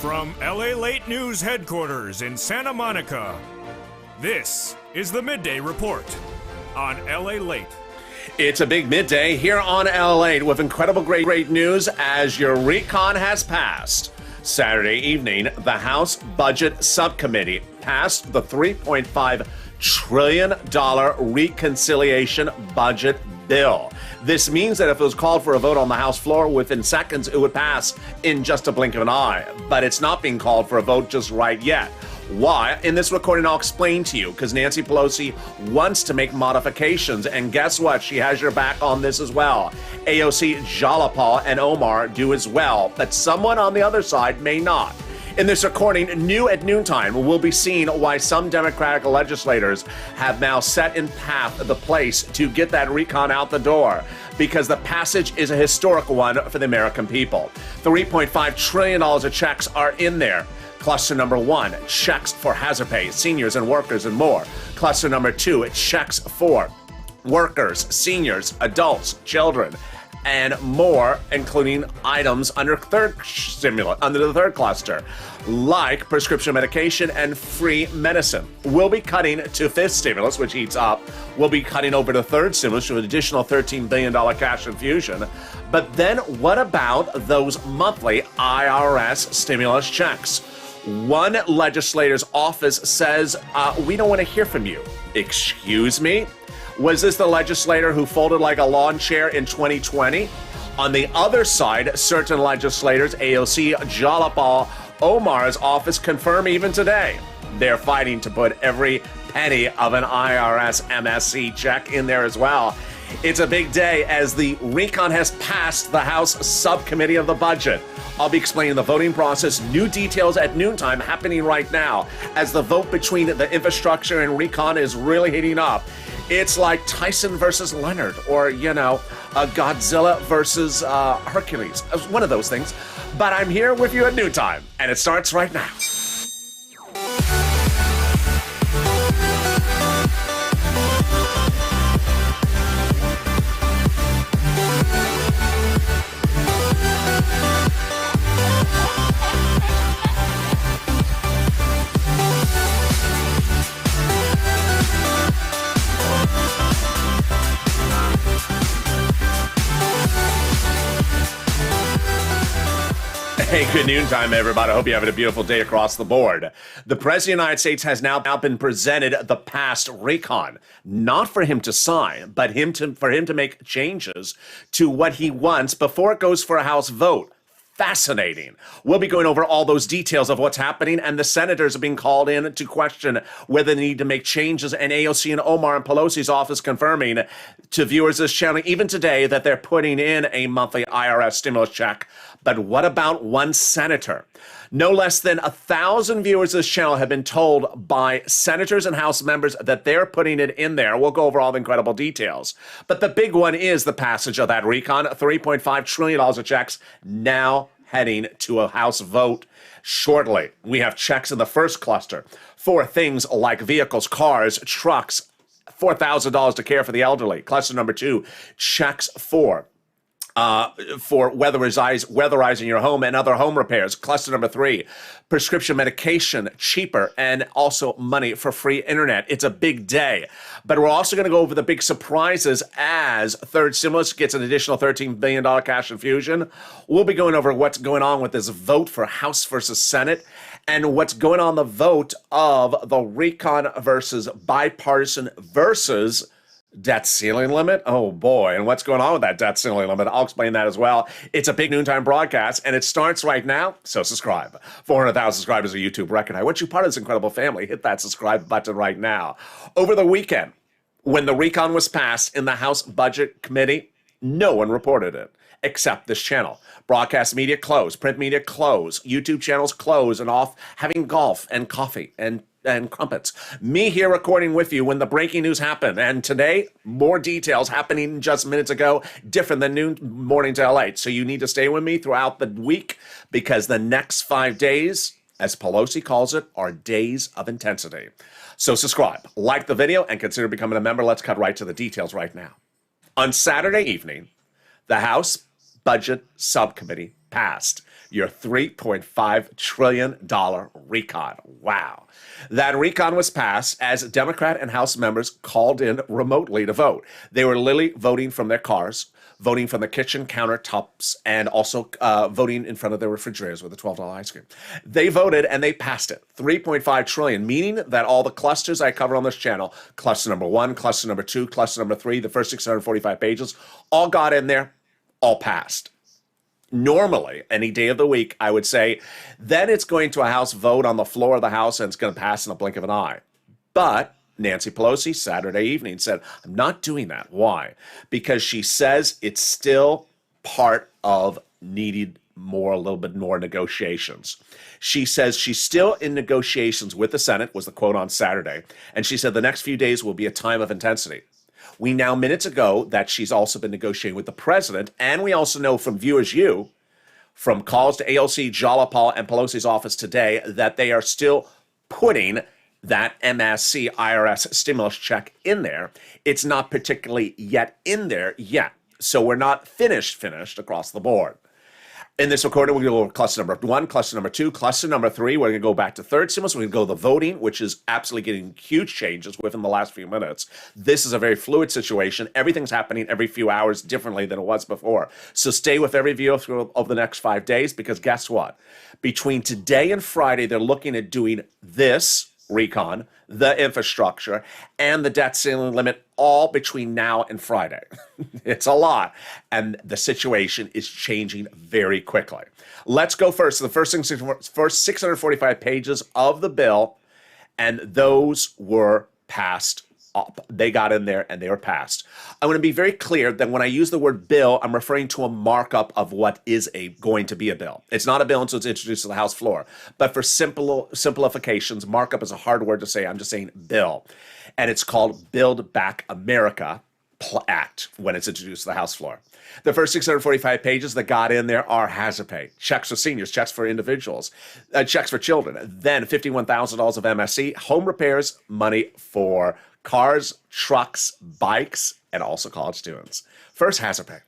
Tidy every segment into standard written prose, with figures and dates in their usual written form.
From LALATE News headquarters in Santa Monica, this is the Midday Report on LALATE. It's a big midday here on LALATE with incredible great news as your RECON has passed. Saturday evening, the House Budget Subcommittee passed the $3.5 trillion reconciliation budget bill. This means that if it was called for a vote on the House floor, within seconds it would pass in just a blink of an eye. But it's not being called for a vote just right yet. Why? In this recording, I'll explain to you, because Nancy Pelosi wants to make modifications, and guess what? She has your back on this as well. AOC, Jalapal, and Omar do as well, but someone on the other side may not. In this recording, new at noontime, we'll be seeing why some Democratic legislators have now set in path the place to get that recon out the door, because the passage is a historic one for the American people. $3.5 trillion of checks are in there. Cluster number one, checks for hazard pay, seniors and workers and more. Cluster number two, checks for workers, seniors, adults, children, and more, including items under the third cluster, like prescription medication and free medicine. We'll be cutting to fifth stimulus, which eats up. We'll be cutting over to third stimulus with an additional $13 billion cash infusion. But then what about those monthly IRS stimulus checks? One legislator's office says, we don't want to hear from you. Excuse me? Was this the legislator who folded like a lawn chair in 2020? On the other side, certain legislators, AOC, Jalapal, Omar's office confirm even today they're fighting to put every penny of an IRS MSC check in there as well. It's a big day as the recon has passed the House Subcommittee of the Budget. I'll be explaining the voting process, new details at noontime happening right now as the vote between the infrastructure and recon is really heating up. It's like Tyson versus Leonard, or, Godzilla versus Hercules. One of those things. But I'm here with you at noontime, and it starts right now. Hey, good noontime, everybody. I hope you're having a beautiful day across the board. The President of the United States has now been presented the past recon, not for him to sign, but for him to make changes to what he wants before it goes for a House vote. Fascinating. We'll be going over all those details of what's happening, and the senators are being called in to question whether they need to make changes, and AOC and Omar and Pelosi's office confirming to viewers this channel even today that they're putting in a monthly IRS stimulus check. But what about one senator? No less than 1,000 viewers of this channel have been told by senators and House members that they're putting it in there. We'll go over all the incredible details. But the big one is the passage of that recon, $3.5 trillion of checks now heading to a House vote shortly. We have checks in the first cluster for things like vehicles, cars, trucks, $4,000 to care for the elderly. Cluster number two, checks for weatherizing your home and other home repairs. Cluster number three, prescription medication, cheaper, and also money for free internet. It's a big day. But we're also going to go over the big surprises as third stimulus gets an additional $13 billion cash infusion. We'll be going over what's going on with this vote for House versus Senate and what's going on the vote of the recon versus bipartisan versus debt ceiling limit? Oh boy, and what's going on with that debt ceiling limit? I'll explain that as well. It's a big noontime broadcast, and it starts right now, so subscribe. 400,000 subscribers, a YouTube record. I want you part of this incredible family. Hit that subscribe button right now. Over the weekend, when the recon was passed in the House Budget Committee, no one reported it except this channel. Broadcast media closed, print media closed, YouTube channels closed and off having golf and coffee and crumpets. Me here recording with you when the breaking news happened. And today, more details happening just minutes ago, different than noon morning to LA. So you need to stay with me throughout the week because the next 5 days, as Pelosi calls it, are days of intensity. So subscribe, like the video, and consider becoming a member. Let's cut right to the details right now. On Saturday evening, the House Budget Subcommittee passed your $3.5 trillion recon. Wow. That recon was passed as Democrat and House members called in remotely to vote. They were literally voting from their cars, voting from the kitchen countertops, and also voting in front of their refrigerators with a $12 ice cream. They voted and they passed it. $3.5 trillion, meaning that all the clusters I cover on this channel, cluster number 1, cluster number 2, cluster number 3, the first 645 pages, all got in there, all passed. Normally, any day of the week, I would say, then it's going to a House vote on the floor of the House and it's going to pass in a blink of an eye. But Nancy Pelosi, Saturday evening, said, I'm not doing that. Why? Because she says it's still part of needed more, a little bit more negotiations. She says she's still in negotiations with the Senate, was the quote on Saturday. And she said the next few days will be a time of intensity. We know minutes ago that she's also been negotiating with the president, and we also know from Viewers U, from calls to AOC, Jalopal, and Pelosi's office today, that they are still putting that MSC IRS stimulus check in there. It's not particularly yet in there yet, so we're not finished across the board. In this recording, we're going to go over cluster number 1, cluster number 2, cluster number 3. We're going to go back to third stimulus. We're going to go to the voting, which is absolutely getting huge changes within the last few minutes. This is a very fluid situation. Everything's happening every few hours differently than it was before. So stay with every video through over the next 5 days, because guess what? Between today and Friday, they're looking at doing this recon, the infrastructure, and the debt ceiling limit all between now and Friday. It's a lot. And the situation is changing very quickly. Let's go first. The first 645 pages of the bill, and those were passed up. They got in there and they were passed. I want to be very clear that when I use the word bill, I'm referring to a markup of what is going to be a bill. It's not a bill until it's introduced to the House floor. But for simplifications, markup is a hard word to say. I'm just saying bill. And it's called Build Back America Act when it's introduced to the House floor. The first 645 pages that got in there are hazard pay, checks for seniors, checks for individuals, checks for children, then $51,000 of MSC, home repairs, money for cars, trucks, bikes, and also college students. First, hazard pay.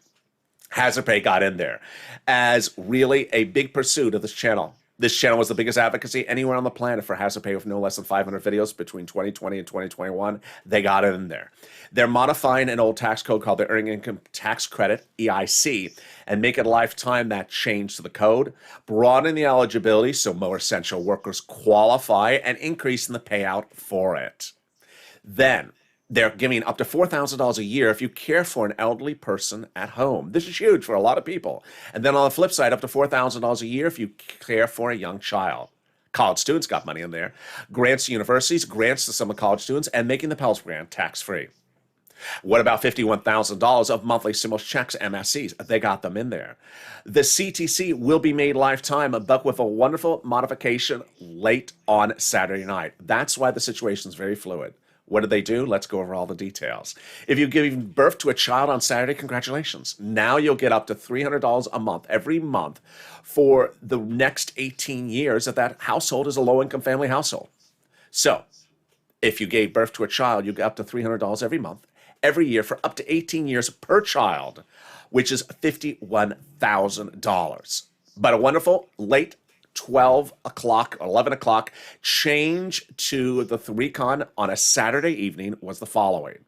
Hazard pay got in there as really a big pursuit of this channel. This channel was the biggest advocacy anywhere on the planet for hazard pay with no less than 500 videos between 2020 and 2021. They got it in there. They're modifying an old tax code called the Earned Income Tax Credit, EIC, and make it lifetime. That change to the code, broaden the eligibility so more essential workers qualify, and increasing the payout for it. Then they're giving up to $4,000 a year if you care for an elderly person at home. This is huge for a lot of people. And then on the flip side, up to $4,000 a year if you care for a young child. College students got money in there. Grants to universities, grants to some of college students, and making the Pell Grant tax-free. What about $51,000 of monthly stimulus checks, MSCs? They got them in there. The CTC will be made lifetime, but with a wonderful modification late on Saturday night. That's why the situation is very fluid. What did they do? Let's go over all the details. If you give birth to a child on Saturday, congratulations. Now you'll get up to $300 a month, every month, for the next 18 years if that household is a low-income family household. So if you gave birth to a child, you get up to $300 every month, every year for up to 18 years per child, which is $51,000. But a wonderful late 12 o'clock, 11 o'clock change to the recon on a Saturday evening was the following.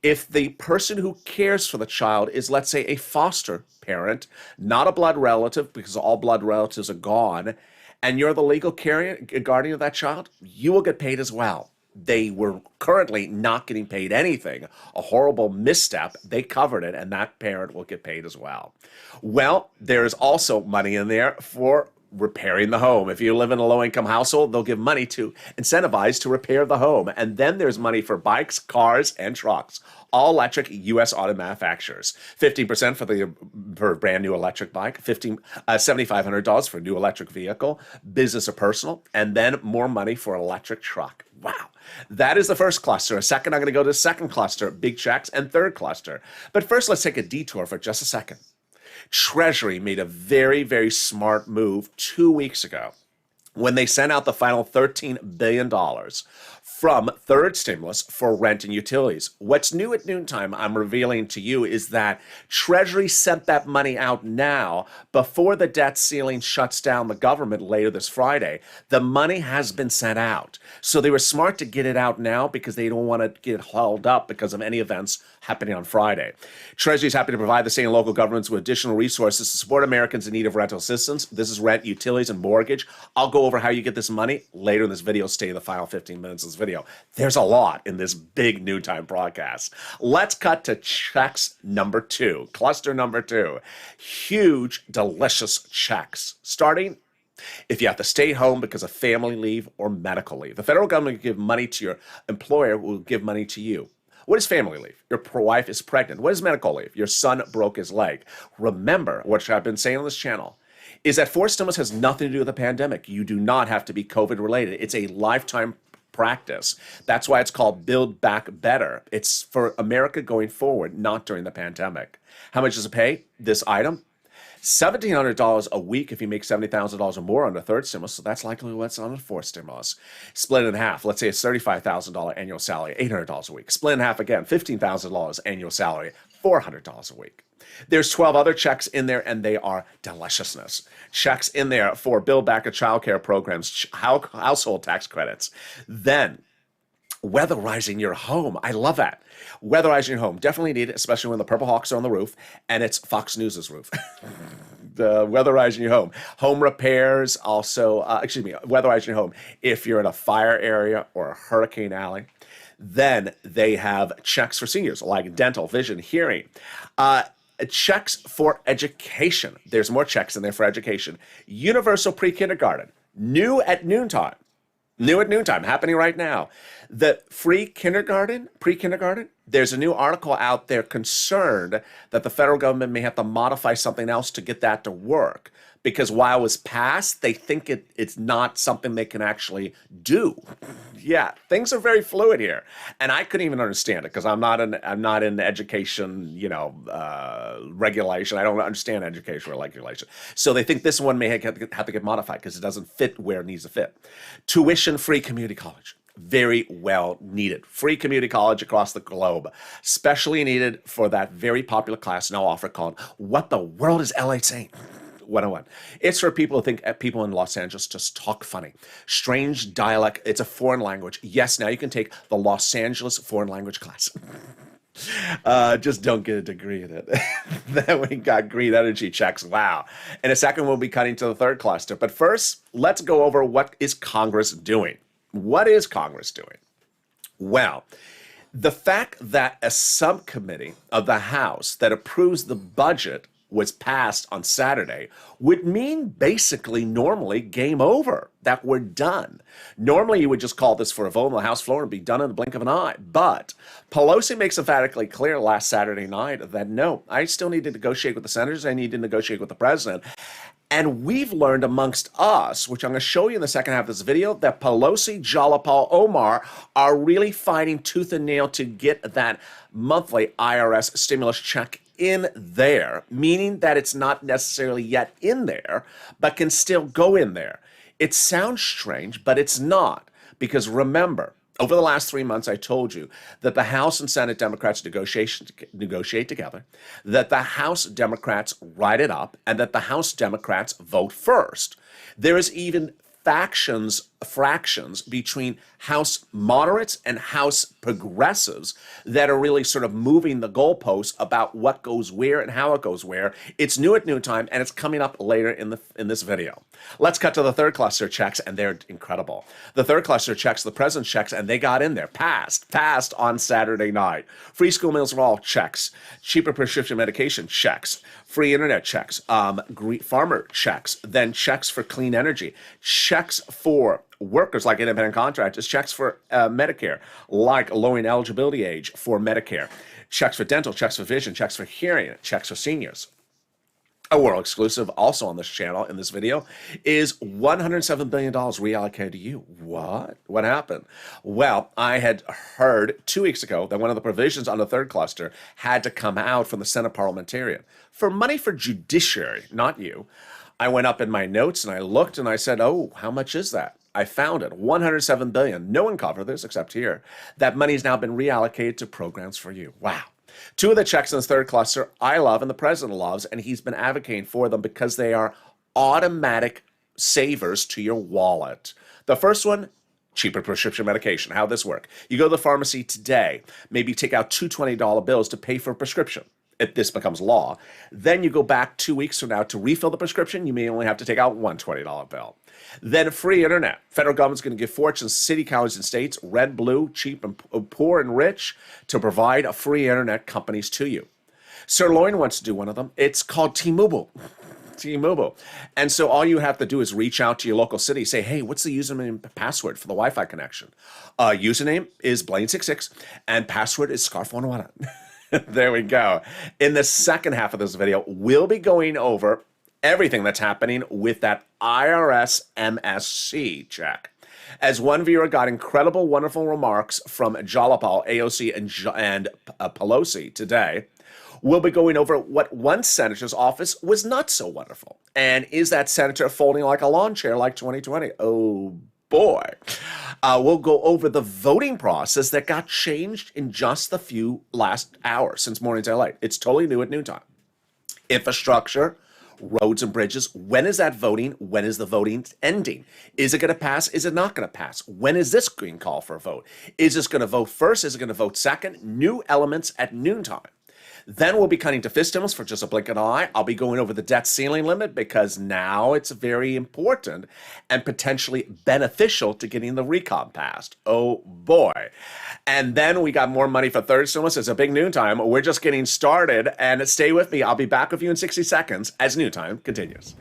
If the person who cares for the child is, let's say, a foster parent, not a blood relative, because all blood relatives are gone, and you're the legal guardian of that child, you will get paid as well. They were currently not getting paid anything. A horrible misstep. They covered it, and that parent will get paid as well. Well, there's also money in there for repairing the home. If you live in a low-income household, they'll give money to incentivize to repair the home. And then there's money for bikes, cars, and trucks. All electric U.S. auto manufacturers. 15% for a brand new electric bike, $7,500 for a new electric vehicle, business or personal, and then more money for an electric truck. Wow. That is the first cluster. A second, I'm going to go to the second cluster, big checks, and third cluster. But first, let's take a detour for just a second. Treasury made a very, very smart move 2 weeks ago. when they sent out the final $13 billion from third stimulus for rent and utilities. What's new at noontime, I'm revealing to you, is that Treasury sent that money out now before the debt ceiling shuts down the government later this Friday. The money has been sent out. So they were smart to get it out now because they don't want to get held up because of any events happening on Friday. Treasury is happy to provide the state and local governments with additional resources to support Americans in need of rental assistance. This is rent, utilities, and mortgage. I'll go over how you get this money later in this video. Stay the final 15 minutes of this video. There's a lot in this big noontime broadcast. Let's cut to checks number 2, cluster number 2. Huge, delicious checks. Starting if you have to stay home because of family leave or medical leave. The federal government will give money to your employer, will give money to you. What is family leave? Your wife is pregnant. What is medical leave? Your son broke his leg. Remember, what I've been saying on this channel, is that forced stimulus has nothing to do with the pandemic. You do not have to be COVID related. It's a lifetime practice. That's why it's called Build Back Better. It's for America going forward, not during the pandemic. How much does it pay? This item? $1,700 a week if you make $70,000 or more on the third stimulus. So that's likely what's on the fourth stimulus. Split it in half. Let's say it's $35,000 annual salary, $800 a week. Split in half again, $15,000 annual salary, $400 a week. There's 12 other checks in there, and they are deliciousness. Checks in there for Build Back a child care programs, household tax credits. Then weatherizing your home. I love that. Weatherizing your home. Definitely need it, especially when the Purple Hawks are on the roof, and it's Fox News's roof. The weatherizing your home. Home repairs also, weatherizing your home. If you're in a fire area or a hurricane alley, then they have checks for seniors like dental, vision, hearing. Checks for education. There's more checks in there for education. Universal pre-kindergarten. New at noontime, happening right now. The free kindergarten, pre-kindergarten, there's a new article out there concerned that the federal government may have to modify something else to get that to work. Because while it was passed, they think it's not something they can actually do. Yeah, things are very fluid here, and I couldn't even understand it because I'm not in education, regulation. I don't understand education regulation. So they think this one may have to get modified because it doesn't fit where it needs to fit. Tuition-free community college. Very well needed. Free community college across the globe. Especially needed for that very popular class now offered called What the World is LA Saying? 101. It's for people who think people in Los Angeles just talk funny. Strange dialect. It's a foreign language. Yes, now you can take the Los Angeles foreign language class. Just don't get a degree in it. Then we got green energy checks. Wow. In a second, we'll be cutting to the third cluster. But first, let's go over what is Congress doing. What is Congress doing? Well, the fact that a subcommittee of the House that approves the budget was passed on Saturday would mean basically normally game over, that we're done. Normally you would just call this for a vote on the House floor and be done in the blink of an eye. But Pelosi makes emphatically clear last Saturday night that no, I still need to negotiate with the senators. I need to negotiate with the president. And we've learned amongst us, which I'm going to show you in the second half of this video, that Pelosi, Jalapal, Omar are really fighting tooth and nail to get that monthly IRS stimulus check in there, meaning that it's not necessarily yet in there, but can still go in there. It sounds strange, but it's not. Because remember, over the last 3 months, I told you that the House and Senate Democrats negotiate together, that the House Democrats write it up, and that the House Democrats vote first. There is even fractions between House moderates and House progressives that are really sort of moving the goalposts about what goes where and how it goes where. It's new at noontime, and it's coming up later in this video. Let's cut to the third cluster checks, and they're incredible. The third cluster checks, the president's checks, and they got in there. Passed on Saturday night. Free school meals for all checks. Cheaper prescription medication checks. Free internet checks. Farmer checks. Then checks for clean energy. Checks for workers like independent contractors, checks for Medicare, like lowering eligibility age for Medicare, checks for dental, checks for vision, checks for hearing, checks for seniors. A world exclusive also on this channel in this video is $107 billion reallocated to you. What? What happened? Well, I had heard 2 weeks ago that one of the provisions on the third cluster had to come out from the Senate parliamentarian. For money for judiciary, not you, I went up in my notes and I looked and I said, oh, how much is that? I found it, 107 billion. No one covered this except here. That money's now been reallocated to programs for you. Wow. Two of the checks in this third cluster I love and the president loves, and he's been advocating for them because they are automatic savers to your wallet. The first one, cheaper prescription medication. How this work? You go to the pharmacy today, maybe take out two $20 bills to pay for a prescription. If this becomes law, then you go back 2 weeks from now to refill the prescription, you may only have to take out one $20 bill. Then free internet. Federal government's going to give fortunes to city, counties, and states, red, blue, cheap, and poor and rich, to provide a free internet companies to you. Sirloin wants to do one of them. It's called T-Mobile. T-Mobile. And so all you have to do is reach out to your local city, say, hey, what's the username and password for the Wi-Fi connection? Username is Blaine66, and password is Scarf101. There we go. In the second half of this video, we'll be going over everything that's happening with that IRS MSC check. As one viewer got incredible, wonderful remarks from Jalapal, AOC, and Pelosi today, we'll be going over what one senator's office was not so wonderful. And is that senator folding like a lawn chair like 2020? Oh, boy. We'll go over the voting process that got changed in just the few last hours since morning to LA. It's totally new at noontime. Infrastructure, roads and bridges. When is that voting? When is the voting ending? Is it going to pass? Is it not going to pass? When is this green call for a vote? Is this going to vote first? Is it going to vote second? New elements at noontime. Then we'll be cutting to fist stimulus for just a blink of an eye. I'll be going over the debt ceiling limit because now it's very important and potentially beneficial to getting the recon passed. Oh boy. And then we got more money for third stimulus. It's a big noontime. We're just getting started, and stay with me. I'll be back with you in 60 seconds as noontime continues.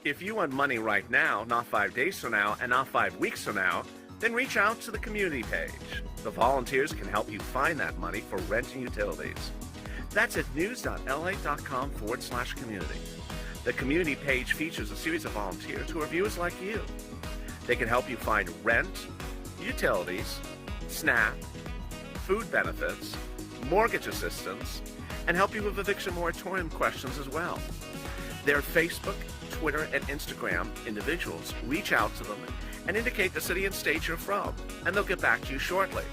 If you want money right now, not 5 days from now, and not 5 weeks from now, then reach out to the community page. The volunteers can help you find that money for rent and utilities. That's at news.la.com/community. The community page features a series of volunteers who are viewers like you. They can help you find rent, utilities, SNAP, food benefits, mortgage assistance, and help you with eviction moratorium questions as well. Their Facebook, Twitter, and Instagram individuals reach out to them and indicate the city and state you're from, and they'll get back to you shortly.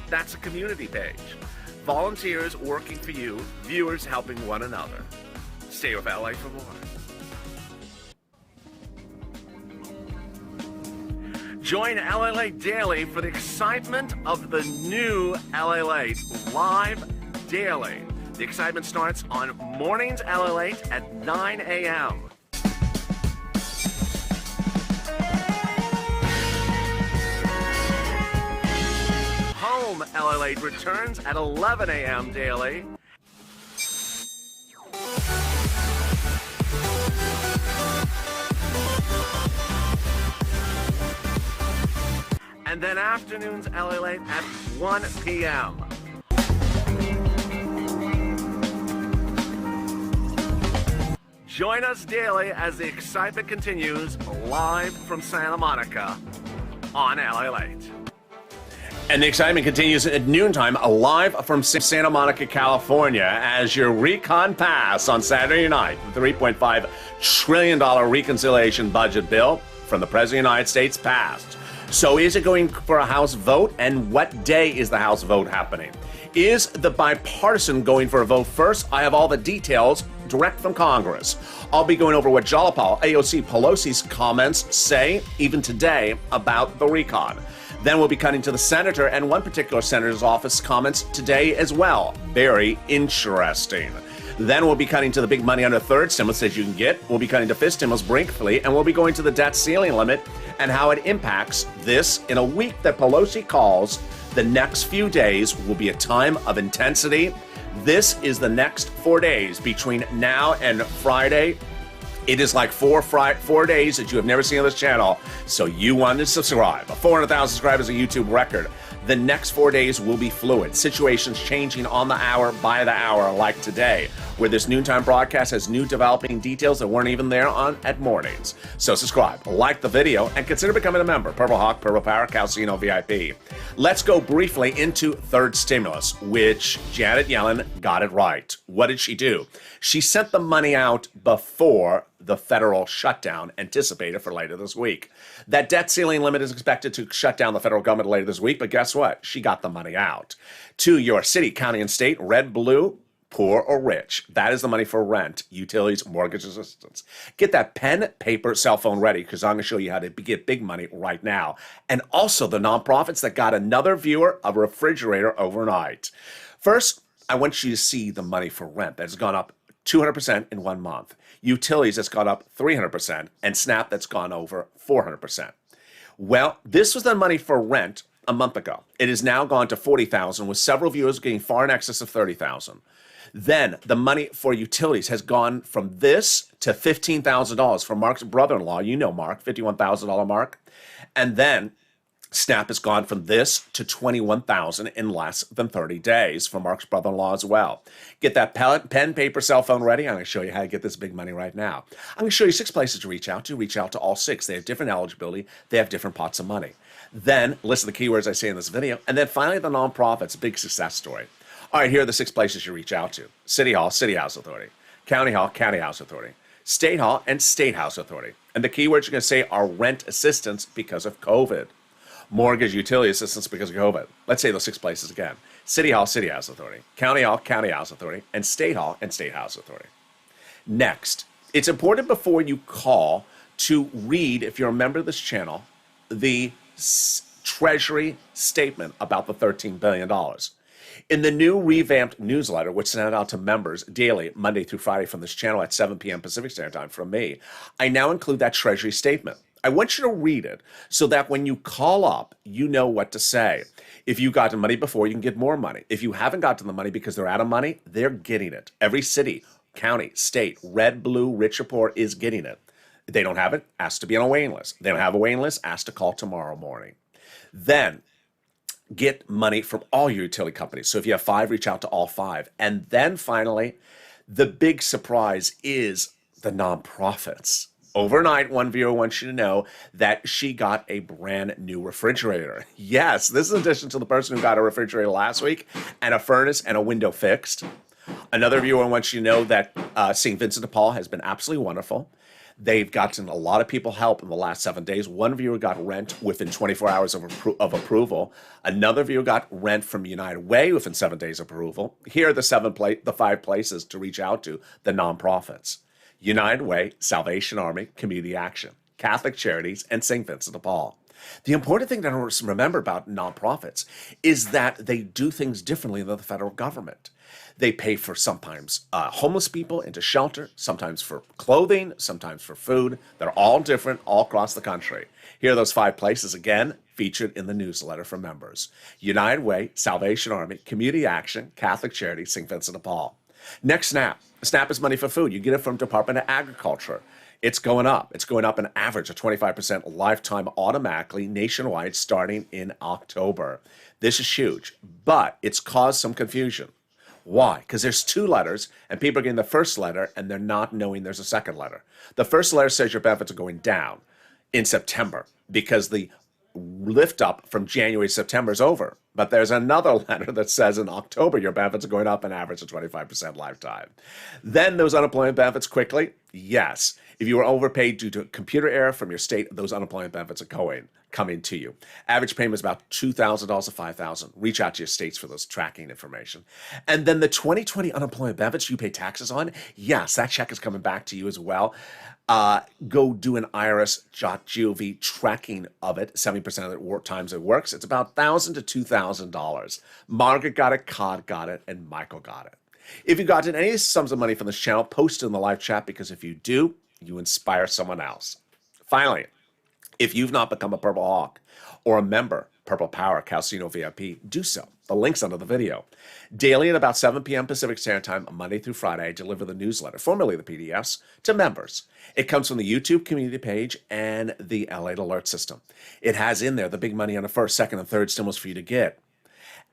That's a community page. Volunteers working for you, viewers helping one another. Stay with LA for more. Join LALATE Daily for the excitement of the new LALATE live daily. The excitement starts on mornings LALATE at 9 a.m. Home LALATE returns at 11 a.m. daily. And then afternoons LALATE at 1 p.m. Join us daily as the excitement continues live from Santa Monica on LALATE. And the excitement continues at noontime, live from Santa Monica, California, as your recon pass on Saturday night, the $3.5 trillion reconciliation budget bill from the President of the United States passed. So is it going for a House vote, and what day is the House vote happening? Is the bipartisan going for a vote first? I have all the details direct from Congress. I'll be going over what Jalapal, AOC, Pelosi's comments say, even today, about the recon. Then we'll be cutting to the senator and one particular senator's office comments today as well. Very interesting. Then we'll be cutting to the big money under third stimulus that you can get. We'll be cutting to fifth stimulus briefly, and we'll be going to the debt ceiling limit and how it impacts this in a week that Pelosi calls the next few days will be a time of intensity. This is the next 4 days between now and Friday. It is like 4 days that you have never seen on this channel, so you want to subscribe. 400,000 subscribers, a YouTube record. The next 4 days will be fluid. Situations changing on the hour by the hour, like today, where this noontime broadcast has new developing details that weren't even there at mornings. So subscribe, like the video, and consider becoming a member. Purple Hawk, Purple Power, Calcino VIP. Let's go briefly into third stimulus, which Janet Yellen got it right. What did she do? She sent the money out before the federal shutdown anticipated for later this week. That debt ceiling limit is expected to shut down the federal government later this week, but guess what? She got the money out. To your city, county, and state, red, blue, poor or rich. That is the money for rent, utilities, mortgage assistance. Get that pen, paper, cell phone ready, because I'm going to show you how to get big money right now. And also the nonprofits that got another viewer a refrigerator overnight. First, I want you to see the money for rent that has gone up 200% in 1 month. Utilities that's gone up 300%, and SNAP that's gone over 400%. Well, this was the money for rent a month ago. It has now gone to $40,000, with several viewers getting far in excess of $30,000. Then the money for utilities has gone from this to $15,000 for Mark's brother-in-law. You know Mark, $51,000 Mark. And then SNAP has gone from this to $21,000 in less than 30 days for Mark's brother-in-law as well. Get that pen, paper, cell phone ready. I'm going to show you how to get this big money right now. I'm going to show you 6 places to reach out to. Reach out to all 6. They have different eligibility. They have different pots of money. Then listen to the keywords I say in this video. And then finally, the nonprofits, big success story. All right, here are the 6 places you reach out to. City Hall, City House Authority. County Hall, County House Authority. State Hall and State House Authority. And the keywords you're going to say are rent assistance because of COVID. Mortgage utility assistance because of COVID. Let's say those 6 places again. City Hall, City House Authority. County Hall, County House Authority. And State Hall and State House Authority. Next, it's important before you call to read, if you're a member of this channel, the Treasury statement about the $13 billion. In the new revamped newsletter, which is sent out to members daily, Monday through Friday from this channel at 7 p.m. Pacific Standard Time from me, I now include that Treasury statement. I want you to read it so that when you call up, you know what to say. If you got the money before, you can get more money. If you haven't gotten the money because they're out of money, they're getting it. Every city, county, state, red, blue, rich or poor is getting it. If they don't have it, ask to be on a waiting list. They don't have a waiting list, ask to call tomorrow morning. Then get money from all your utility companies. So if you have 5, reach out to all 5. And then finally, the big surprise is the nonprofits. Overnight, one viewer wants you to know that she got a brand new refrigerator. Yes, this is in addition to the person who got a refrigerator last week and a furnace and a window fixed. Another viewer wants you to know that St. Vincent de Paul has been absolutely wonderful. They've gotten a lot of people help in the last 7 days. One viewer got rent within 24 hours of approval. Another viewer got rent from United Way within 7 days of approval. Here are the 5 places to reach out to the nonprofits. United Way, Salvation Army, Community Action, Catholic Charities, and St. Vincent de Paul. The important thing to remember about nonprofits is that they do things differently than the federal government. They pay for sometimes homeless people into shelter, sometimes for clothing, sometimes for food. They're all different all across the country. Here are those 5 places again featured in the newsletter for members. United Way, Salvation Army, Community Action, Catholic Charities, St. Vincent de Paul. Next, SNAP. SNAP is money for food. You get it from Department of Agriculture. It's going up. It's going up an average of 25% lifetime automatically nationwide starting in October. This is huge, but it's caused some confusion. Why? Because there's 2 letters, and people are getting the first letter, and they're not knowing there's a second letter. The first letter says your benefits are going down in September because the lift up from January to September is over. But there's another letter that says in October your benefits are going up an average of 25% lifetime. Then those unemployment benefits quickly, yes. If you were overpaid due to a computer error from your state, those unemployment benefits are coming to you. Average payment is about $2,000 to $5,000. Reach out to your states for those tracking information. And then the 2020 unemployment benefits you pay taxes on, yes, that check is coming back to you as well. Go do an irs.gov tracking of it. 70% of the times it works. It's about $1,000 to $2,000. Margaret got it, Cod got it, and Michael got it. If you got any sums of money from this channel, post it in the live chat, because if you do, you inspire someone else. Finally, if you've not become a Purple Hawk or a member, Purple Power, Calcino VIP, do so. The link's under the video. Daily at about 7 p.m. Pacific Standard Time, Monday through Friday, I deliver the newsletter, formerly the PDFs, to members. It comes from the YouTube community page and the LATE alert system. It has in there the big money on the first, second, and third stimulus for you to get.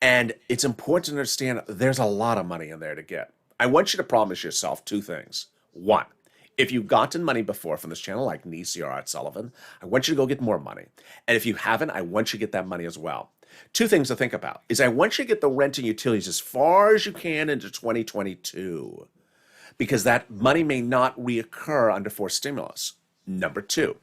And it's important to understand there's a lot of money in there to get. I want you to promise yourself two things. One, if you've gotten money before from this channel, like Nisi or Art Sullivan, I want you to go get more money. And if you haven't, I want you to get that money as well. Two things to think about is I want you to get the rent and utilities as far as you can into 2022, because that money may not reoccur under forced stimulus. Number two,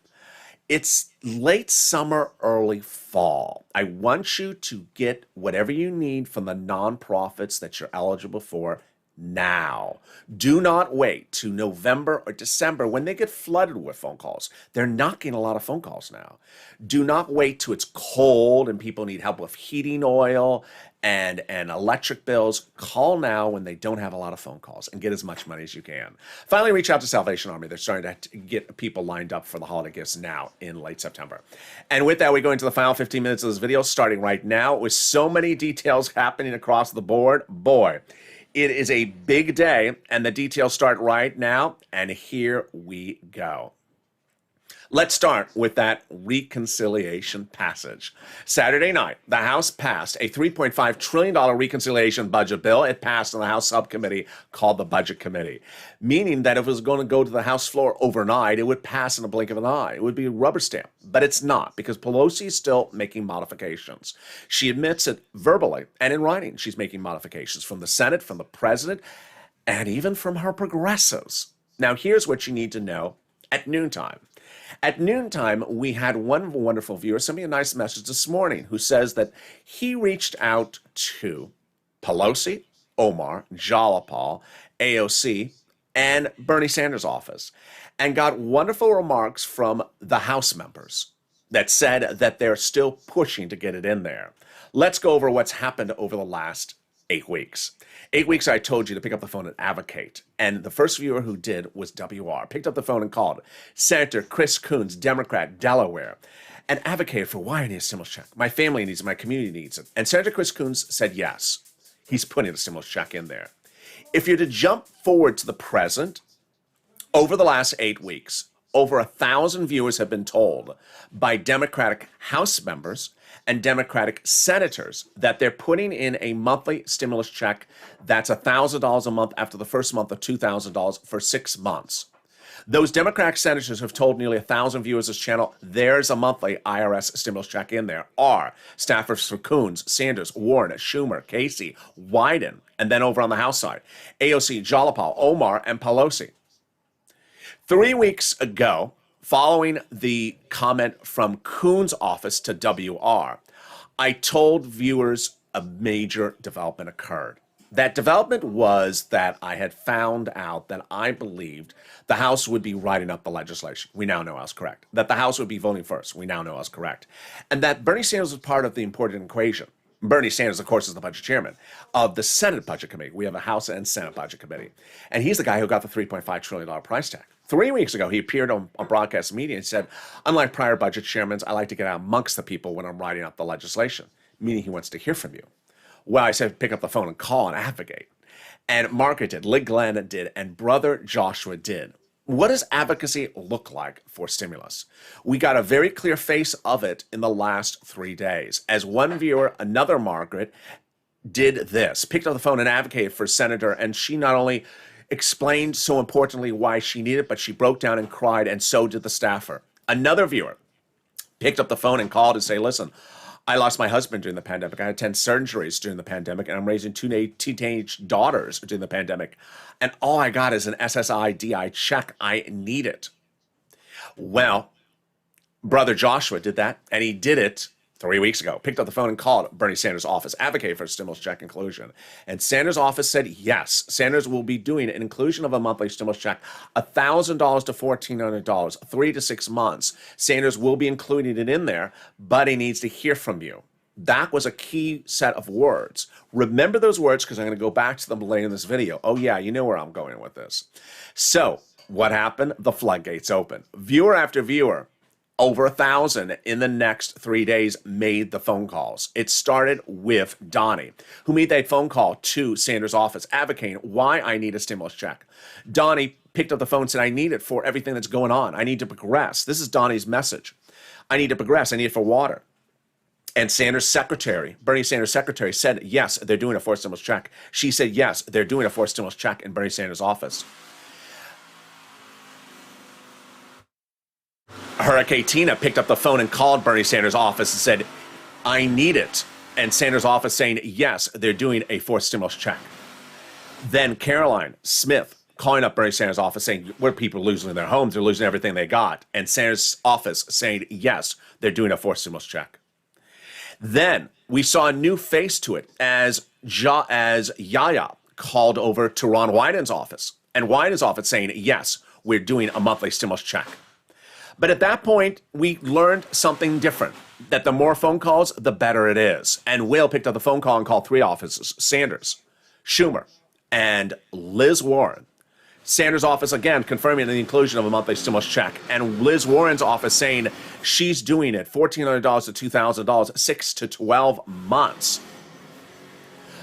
it's late summer, early fall. I want you to get whatever you need from the nonprofits that you're eligible for now. Do not wait to November or December when they get flooded with phone calls. They're not getting a lot of phone calls now. Do not wait till it's cold and people need help with heating oil and electric bills. Call now when they don't have a lot of phone calls and get as much money as you can. Finally, reach out to Salvation Army. They're starting to get people lined up for the holiday gifts now in late September. And with that, we go into the final 15 minutes of this video, starting right now with so many details happening across the board. Boy, it is a big day, and the details start right now, and here we go. Let's start with that reconciliation passage. Saturday night, the House passed a $3.5 trillion reconciliation budget bill. It passed in the House subcommittee called the Budget Committee, meaning that if it was going to go to the House floor overnight, it would pass in a blink of an eye. It would be a rubber stamp, but it's not, because Pelosi is still making modifications. She admits it verbally and in writing. She's making modifications from the Senate, from the president, and even from her progressives. Now, here's what you need to know at noontime. At noontime, we had one wonderful viewer send me a nice message this morning who says that he reached out to Pelosi, Omar, Jalapal, AOC, and Bernie Sanders' office and got wonderful remarks from the House members that said that they're still pushing to get it in there. Let's go over what's happened over the last 8 weeks. 8 weeks, I told you to pick up the phone and advocate. And the first viewer who did was WR. Picked up the phone and called Senator Chris Coons, Democrat, Delaware, and advocated for why I need a stimulus check. My family needs it. My community needs it. And Senator Chris Coons said yes. He's putting the stimulus check in there. If you're to jump forward to the present, over the last 8 weeks, over 1,000 viewers have been told by Democratic House members and Democratic senators that they're putting in a monthly stimulus check that's $1,000 a month after the first month of $2,000 for 6 months. Those Democratic senators have told nearly 1,000 viewers this channel there's a monthly IRS stimulus check in there. Are staffers for Coons, Sanders, Warren, Schumer, Casey, Wyden, and then over on the House side, AOC, Jalapal, Omar, and Pelosi. 3 weeks ago, following the comment from Coons' office to WR, I told viewers a major development occurred. That development was that I had found out that I believed the House would be writing up the legislation. We now know I was correct. That the House would be voting first. We now know I was correct. And that Bernie Sanders was part of the important equation. Bernie Sanders, of course, is the budget chairman of the Senate Budget Committee. We have a House and Senate Budget Committee. And he's the guy who got the $3.5 trillion price tag. 3 weeks ago, he appeared on broadcast media and said, unlike prior budget chairmen, I like to get out amongst the people when I'm writing up the legislation, meaning he wants to hear from you. Well, I said, pick up the phone and call and advocate. And Margaret did, Lig Glenn did, and Brother Joshua did. What does advocacy look like for stimulus? We got a very clear face of it in the last 3 days. As one viewer, another Margaret, did this, picked up the phone and advocated for Senator, and she not only explained so importantly why she needed it, but she broke down and cried, and so did the staffer. Another viewer picked up the phone and called and say, listen, I lost my husband during the pandemic. I had 10 surgeries during the pandemic, and I'm raising 2 teenage daughters during the pandemic. And all I got is an SSI-DI check. I need it. Well, Brother Joshua did that, and he did it 3 weeks ago. Picked up the phone and called Bernie Sanders' office, advocated for a stimulus check inclusion. And Sanders' office said yes. Sanders will be doing an inclusion of a monthly stimulus check, $1,000 to $1,400, 3 to 6 months. Sanders will be including it in there, but he needs to hear from you. That was a key set of words. Remember those words, because I'm going to go back to them later in this video. Oh yeah, you know where I'm going with this. So what happened? The floodgates open. Viewer after viewer Over 1,000 in the next 3 days made the phone calls. It started with Donnie, who made that phone call to Sanders' office advocating why I need a stimulus check. Donnie picked up the phone and said, I need it for everything that's going on. I need to progress. This is Donnie's message. I need to progress. I need it for water. And Sanders' secretary, Bernie Sanders' secretary, said, yes, they're doing a forced stimulus check. She said, yes, they're doing a forced stimulus check in Bernie Sanders' office. Hurricane Tina picked up the phone and called Bernie Sanders' office and said, I need it. And Sanders' office saying, yes, they're doing a forced stimulus check. Then Caroline Smith calling up Bernie Sanders' office saying, where people are losing their homes, they're losing everything they got. And Sanders' office saying, yes, they're doing a forced stimulus check. Then we saw a new face to it as Yaya called over to Ron Wyden's office. And Wyden's office saying, yes, we're doing a monthly stimulus check. But at that point, we learned something different, that the more phone calls, the better it is. And Will picked up the phone call and called 3 offices, Sanders, Schumer, and Liz Warren. Sanders' office, again, confirming the inclusion of a monthly stimulus check. And Liz Warren's office saying she's doing it, $1,400 to $2,000, 6 to 12 months.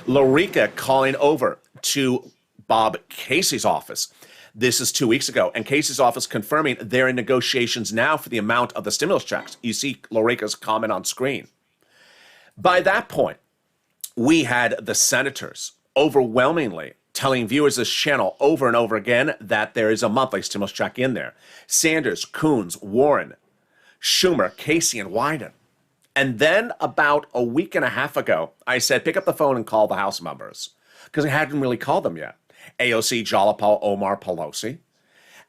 Lorica calling over to Bob Casey's office. This is 2 weeks ago, and Casey's office confirming they're in negotiations now for the amount of the stimulus checks. You see Lorica's comment on screen. By that point, we had the senators overwhelmingly telling viewers this channel over and over again that there is a monthly stimulus check in there. Sanders, Coons, Warren, Schumer, Casey, and Wyden. And then about a week and a half ago, I said, pick up the phone and call the House members, because I hadn't really called them yet. AOC, Jalapal, Omar, Pelosi.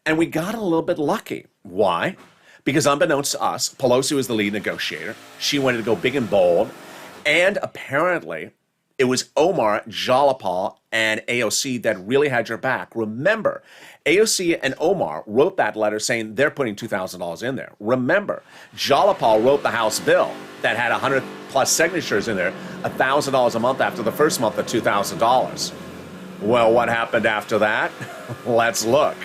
And we got a little bit lucky. Why? Because unbeknownst to us, Pelosi was the lead negotiator. She wanted to go big and bold. And apparently, it was Omar, Jalapal, and AOC that really had your back. Remember, AOC and Omar wrote that letter saying they're putting $2,000 in there. Remember, Jalapal wrote the House bill that had 100+ signatures in there, $1,000 a month after the first month of $2,000. Well, what happened after that? Let's look.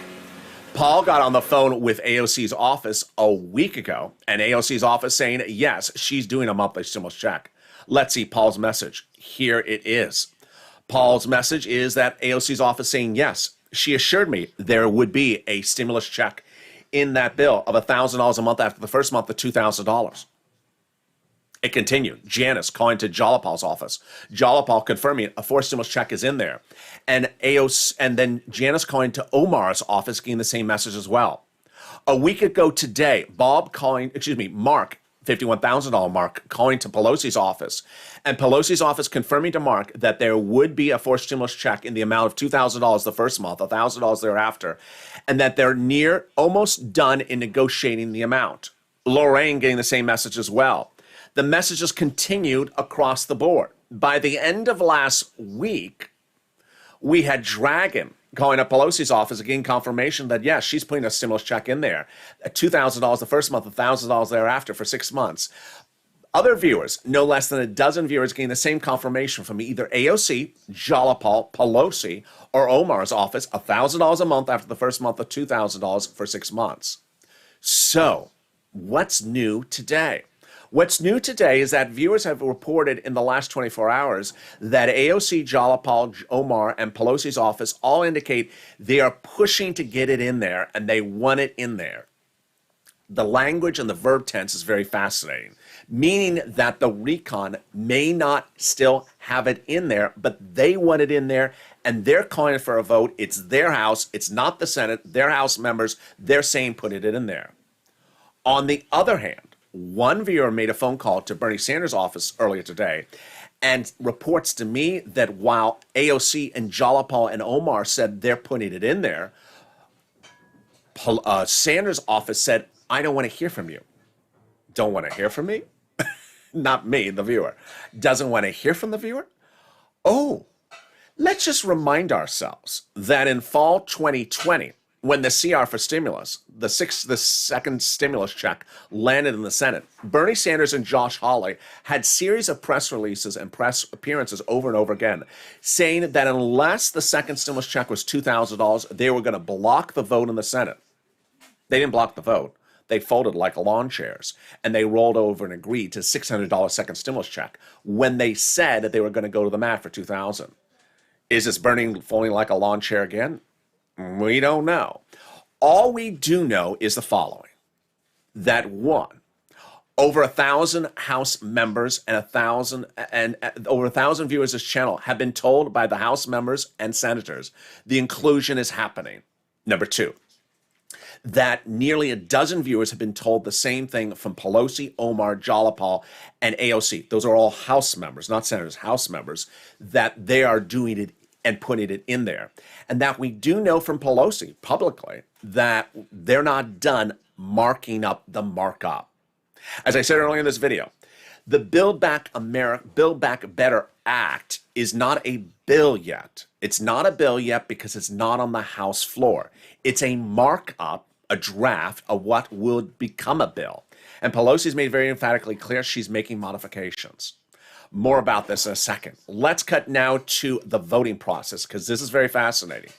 Paul got on the phone with AOC's office a week ago, and AOC's office saying, yes, she's doing a monthly stimulus check. Let's see Paul's message. Here it is. Paul's message is that AOC's office saying, yes, she assured me there would be a stimulus check in that bill of $1,000 a month after the first month of $2,000. It continued. Janice calling to Jalapal's office. Jalapal confirming a forced stimulus check is in there. And then Janice calling to Omar's office, getting the same message as well. A week ago today, Mark, $51,000 Mark, calling to Pelosi's office. And Pelosi's office confirming to Mark that there would be a forced stimulus check in the amount of $2,000 the first month, $1,000 thereafter, and that they're almost done in negotiating the amount. Lorraine getting the same message as well. The messages continued across the board. By the end of last week, we had Dragon calling up Pelosi's office, again confirmation that, yes, she's putting a stimulus check in there. $2,000 the first month, $1,000 thereafter for 6 months. Other viewers, no less than a dozen viewers, getting the same confirmation from either AOC, Jalapal, Pelosi, or Omar's office, $1,000 a month after the first month of $2,000 for 6 months. So, what's new today? What's new today is that viewers have reported in the last 24 hours that AOC, Jalapal, Omar, and Pelosi's office all indicate they are pushing to get it in there, and they want it in there. The language and the verb tense is very fascinating, meaning that the RECON may not still have it in there, but they want it in there, and they're calling for a vote. It's their house. It's not the Senate. Their House members, they're saying put it in there. On the other hand, one viewer made a phone call to Bernie Sanders' office earlier today and reports to me that while AOC and Jalapal and Omar said they're putting it in there, Sanders' office said, I don't want to hear from you. Don't want to hear from me? Not me, the viewer. Doesn't want to hear from the viewer? Oh, let's just remind ourselves that in fall 2020, when the CR for stimulus, the second stimulus check landed in the Senate, Bernie Sanders and Josh Hawley had series of press releases and press appearances over and over again, saying that unless the second stimulus check was $2,000, they were going to block the vote in the Senate. They didn't block the vote. they folded like lawn chairs, and they rolled over and agreed to $600 second stimulus check when they said that they were going to go to the mat for 2,000. Is this folding like a lawn chair again? We don't know. All we do know is the following: that one, over 1,000 House members and over 1,000 viewers of this channel have been told by the House members and senators the inclusion is happening. Number two, that nearly a dozen viewers have been told the same thing from Pelosi, Omar, Jalapal, and AOC. Those are all House members, not senators, House members, that they are doing it and putting it in there. And that we do know from Pelosi publicly that they're not done marking up the markup. As I said earlier in this video, the Build Back Better Act is not a bill yet. It's not a bill yet because it's not on the House floor. It's a markup, a draft of what would become a bill. And Pelosi's made very emphatically clear she's making modifications. More about this in a second. Let's cut now to the voting process because this is very fascinating.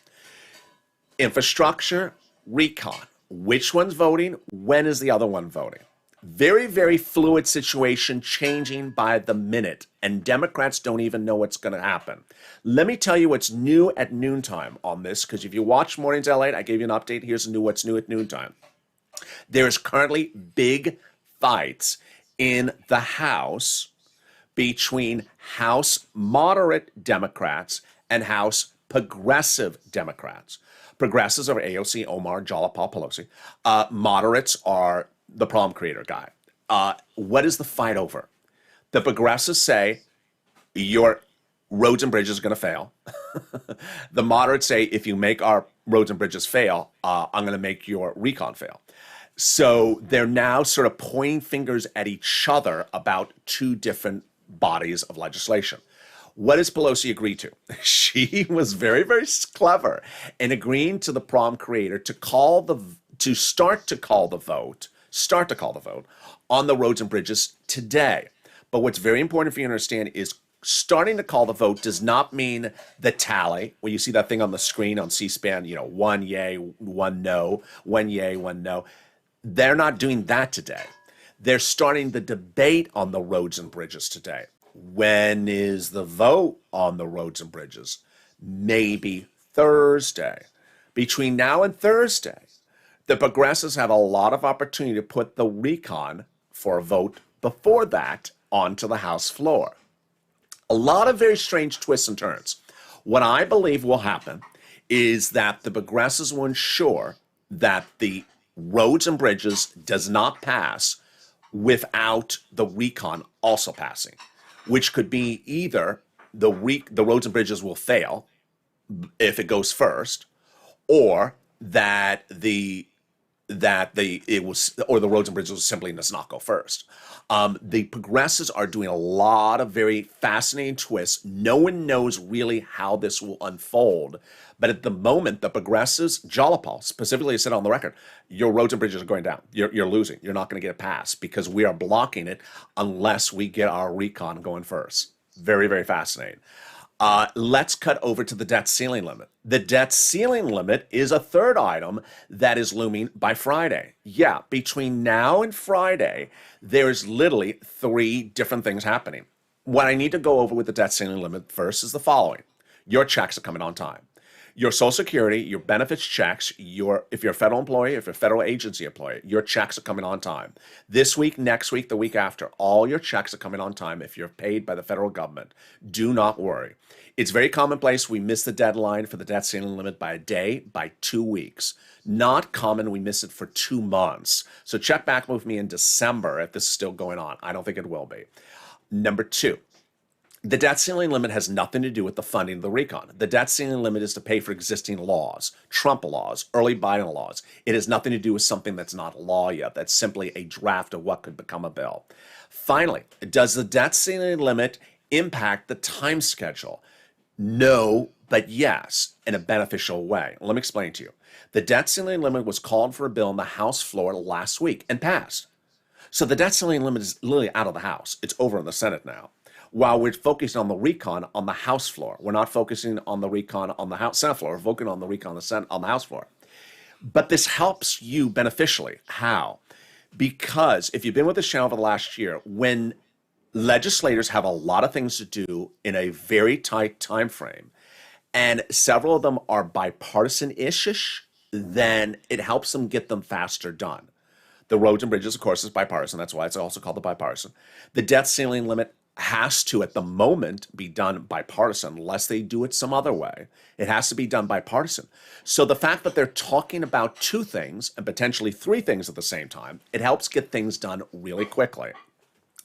Infrastructure, recon. Which one's voting? When is the other one voting? Very, very fluid situation, changing by the minute, and Democrats don't even know what's going to happen. Let me tell you what's new at noontime on this, because if you watch Mornings LA, I gave you an update. Here's what's new at noontime. There's currently big fights in the House between House moderate Democrats and House progressive Democrats. Progressives are AOC, Omar, Jalapal, Pelosi. Moderates are the problem creator guy. What is the fight over? The progressives say your roads and bridges are going to fail. The moderates say if you make our roads and bridges fail, I'm going to make your recon fail. So they're now sort of pointing fingers at each other about two different bodies of legislation. What does Pelosi agree to? She was very, very clever in agreeing to the problem creator to start to call the vote on the roads and bridges today. But what's very important for you to understand is starting to call the vote does not mean the tally, where you see that thing on the screen on C-SPAN, one yay, one no, one yay, one no. They're not doing that today. They're starting the debate on the roads and bridges today. When is the vote on the roads and bridges? Maybe Thursday. Between now and Thursday, the progressives have a lot of opportunity to put the recon for a vote before that onto the House floor. A lot of very strange twists and turns. What I believe will happen is that the progressives will ensure that the roads and bridges does not pass without the recon also passing, which could be either the roads and bridges will fail if it goes first, or that the roads and bridges simply does not go first. The progressives are doing a lot of very fascinating twists. No one knows really how this will unfold. But at the moment, the progressives, Jalapal specifically said on the record, your roads and bridges are going down. You're losing. You're not going to get a pass because we are blocking it unless we get our recon going first. Very, very fascinating. Let's cut over to the debt ceiling limit. The debt ceiling limit is a third item that is looming by Friday. Yeah, between now and Friday, there's literally 3 different things happening. What I need to go over with the debt ceiling limit first is the following. Your checks are coming on time. Your Social Security, your benefits checks, if you're a federal employee, if you're a federal agency employee, your checks are coming on time. This week, next week, the week after, all your checks are coming on time if you're paid by the federal government. Do not worry. It's very commonplace. We miss the deadline for the debt ceiling limit by a day, by 2 weeks. Not common we miss it for 2 months. So check back with me in December if this is still going on. I don't think it will be. Number 2. The debt ceiling limit has nothing to do with the funding of the recon. The debt ceiling limit is to pay for existing laws, Trump laws, early Biden laws. It has nothing to do with something that's not law yet. That's simply a draft of what could become a bill. Finally, does the debt ceiling limit impact the time schedule? No, but yes, in a beneficial way. Let me explain to you. The debt ceiling limit was called for a bill on the House floor last week and passed. So the debt ceiling limit is literally out of the House. It's over in the Senate now. While we're focusing on the recon on the House floor. We're not focusing on the recon on the Senate floor. We're focusing on the recon on the House floor. But this helps you beneficially. How? Because if you've been with this channel for the last year, when legislators have a lot of things to do in a very tight time frame, and several of them are bipartisan-ish, then it helps them get them faster done. The roads and bridges, of course, is bipartisan. That's why it's also called the bipartisan. The debt ceiling limit has to, at the moment, be done bipartisan, unless they do it some other way. It has to be done bipartisan. So the fact that they're talking about two things and potentially three things at the same time, it helps get things done really quickly.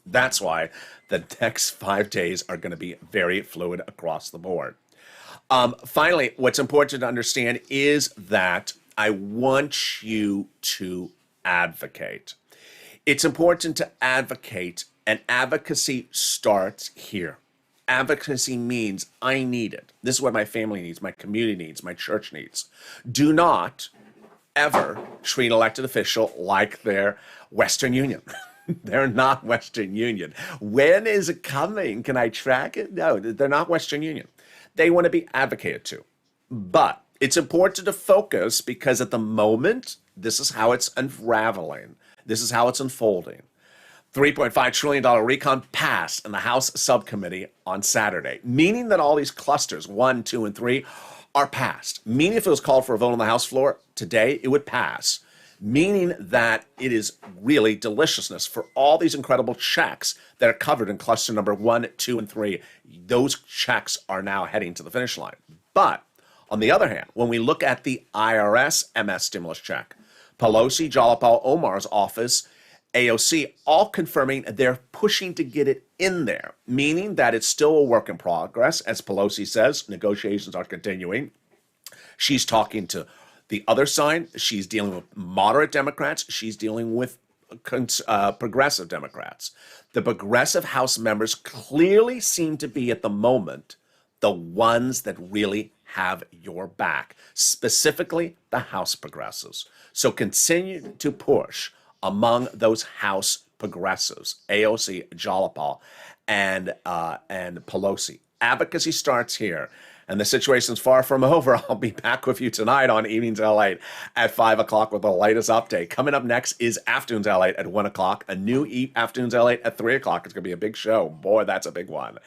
That's why the next 5 days are going to be very fluid across the board. Finally, what's important to understand is that I want you to advocate. It's important to advocate, and advocacy starts here. Advocacy means I need it. This is what my family needs, my community needs, my church needs. Do not ever treat an elected official like they're Western Union. They're not Western Union. When is it coming? Can I track it? No, they're not Western Union. They want to be advocated to. But it's important to focus because at the moment, this is how it's unraveling. This is how it's unfolding. $3.5 trillion recon passed in the House subcommittee on Saturday, meaning that all these clusters, 1, 2, and 3, are passed. Meaning if it was called for a vote on the House floor today, it would pass. Meaning that it is really deliciousness for all these incredible checks that are covered in cluster number 1, 2, and 3. Those checks are now heading to the finish line. But on the other hand, when we look at the IRS MS stimulus check, Pelosi, Jalapal, Omar's office, AOC, all confirming they're pushing to get it in there, meaning that it's still a work in progress. As Pelosi says, negotiations are continuing. She's talking to the other side. She's dealing with moderate Democrats. She's dealing with progressive Democrats. The progressive House members clearly seem to be, at the moment, the ones that really have your back, specifically the House progressives. So continue to push among those House progressives, AOC, Jalapal, and Pelosi. Advocacy starts here. And the situation's far from over. I'll be back with you tonight on Evenings LA at 5 o'clock with the latest update. Coming up next is Afternoons LA at 1 o'clock. A new Afternoons LA at 3 o'clock. It's going to be a big show. Boy, that's a big one.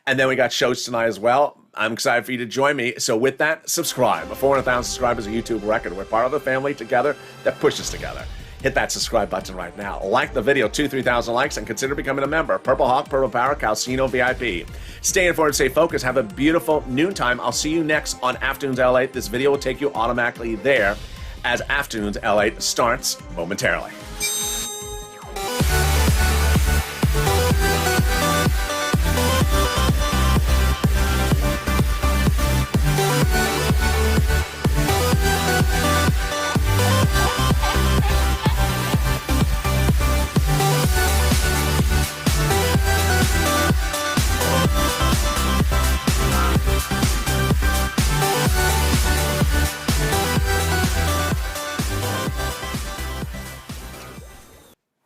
And then we got shows tonight as well. I'm excited for you to join me. So with that, subscribe. 400,000 subscribers, a YouTube record. We're part of the family together that pushes together. Hit that subscribe button right now. Like the video, 2,000-3,000 likes, and consider becoming a member. Purple Hawk, Purple Power, Calcino VIP. Stay informed, stay focused. Have a beautiful noontime. I'll see you next on Afternoons LA. This video will take you automatically there as Afternoons LA starts momentarily.